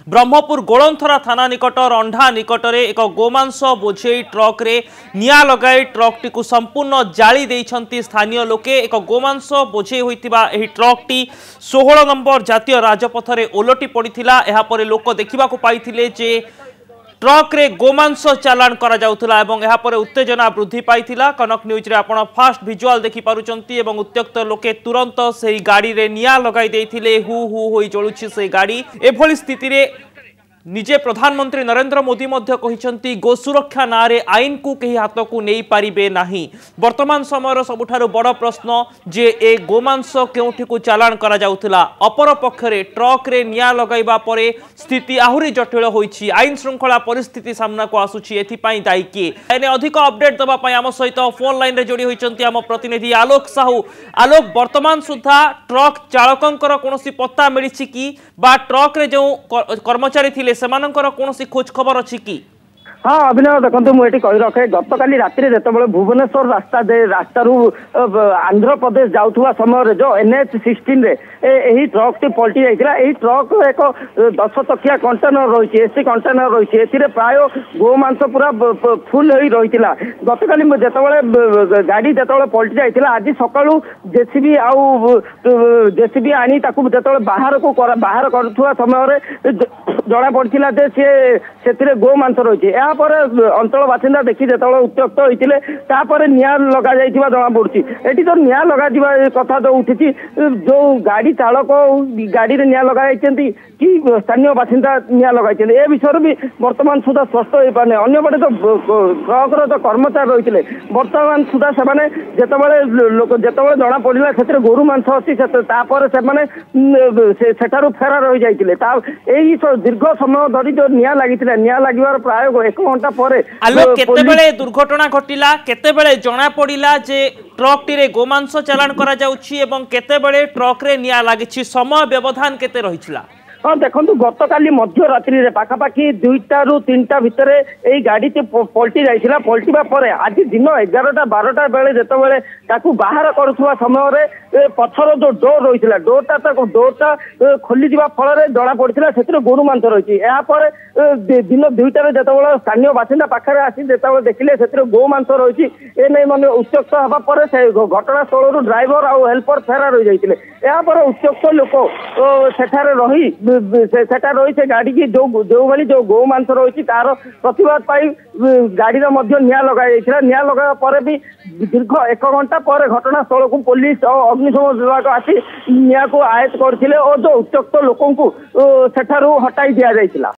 ब्रह्मपुर गोलंथरा थाना निकट रंढा निकटरे एक गोमांस बोझे ट्रक रे निया लगाई ट्रक टी संपूर्ण जाली देइछंती स्थानीय लोके। एक गोमांस बोझे होइतिबा एही ट्रक टी 16 नंबर जातीय राजपथ रे ओलटी पड़िथिला। एहा परे लोक देखिबा को पाइथिले जे ट्रक रे गोमांस चालान करा जाउथला एवं एहा परे उत्तेजना वृद्धि पाइथिला। कनक न्यूज रे आपण फास्ट विजुअल देखि पारुचंती एवं उत्त्यक्त लोके तुरंत सेही गाड़ी रे निया लगाई देइथिले। हु हु होई जळुछि सेही गाड़ी। एभली स्थिति रे निजे प्रधानमंत्री नरेंद्र मोदी मध्य कहिसंती गो सुरक्षा नारे आईन को कहीं हाथ को नहीं पारिबे नाही। वर्तमान समय सबुठारु बड़ प्रश्न जे ए गोमांस केउठी को चालान करा जाउथला। अपर पक्षरे ट्रक रे निया लगाइबा परे स्थिति आहुरी जटिल होईछि। आईन श्रृंखला परिस्थिति सामना को आसुछि। एथि पई दायी किए एने अधिक अपडेट दबा पई आम सहित फोन लाइन रे जोड़ी होईचंती आम प्रतिनिधि आलोक साहू। आलोक, वर्तमान सुधा ट्रक चालकंकर कोनोसी पत्ता मिलिछि कि बा ट्रक रे जो कर्मचारी थिले सेमानंकर कोनोसी खोज खबर अछि कि? हाँ अभिनव देखो मुझे कही रखे गत काली राति जो भुवनेश्वर रास्ता आंध्र प्रदेश जाऊा समय जो NH16 यही ट्रक टी पलटि जाता। यही ट्रक एक 10 चकिया कंटेनर रही एसी कंटेनर रही प्राय गोमांस पूरा फुल हो रही। गत काली जो गाड़ी जो पलटि जाता आज सका जेसीबी जेसीबी आनी जो बाहर को बाहर करुवा समय जना पड़ा से गोमांस रही। अंचल बासिंदा देखी जो उत्त्यक्त होते निया लगा जना पड़ी। ये जो निया लगा कथा जो उठी जो गाड़ी चालक गाड़ी रे निया लगा कि स्थानीय बासिंदा निया लगा ए विषय भी वर्तमान सुधा स्पष्ट हो पाने। अन्यपटे जो ट्रक जो कर्मचारी रही वर्तमान सुधा से जो जना पड़ा से गोरु मांस अच्छी सेठारु फेरार हो जाते। यही दीर्घ समय धरी जो निया लगी प्राय 1 घंटा पर आलोक केतेबेले दुर्घटना घटिला, केतेबेले जना पड़िला जे ट्रक टी रे गोमांस चालान करा जाउछि एवं केतेबेले ट्रक रे निया लागिछि, समय व्यवधान केते रहिछिला? हाँ देखो गत काली मध्य रात्रि पाखापाखि 2टा ରୁ 3टा भितर यही गाड़ी पलटि जाइला। पलटिबा परे आज दिन 11टा 12टा बेले जेतेबेले ताकू बाहर करुवा समय पछर जो डोर रही डोरटा खोली जा फल जना पड़ा से गोरु मांस रही। यापर दिन 2टार जो स्थानीय बासिंदा पाखे आसी जो देखिले से गो मांस रही एने मैंने उत्त्यक्त होगा से घटनास्थल ड्राइवर आउ हेल्पर फेरार हो जाते। यापर उत्त्यक्त लोक सेठारे रही से गाड़ी की जो भाई जो गो मांस रही तार प्रतिवाद पाई गाड़ी निया लगाई निया लगा पर भी दीर्घ 1 घंटा पर घटनास्थल को पुलिस और अग्निशम विभाग आसी निया को आयत्त करथिले और जो उत्त्यक्त लोक सेठारु हटाई दिया जाइतिला।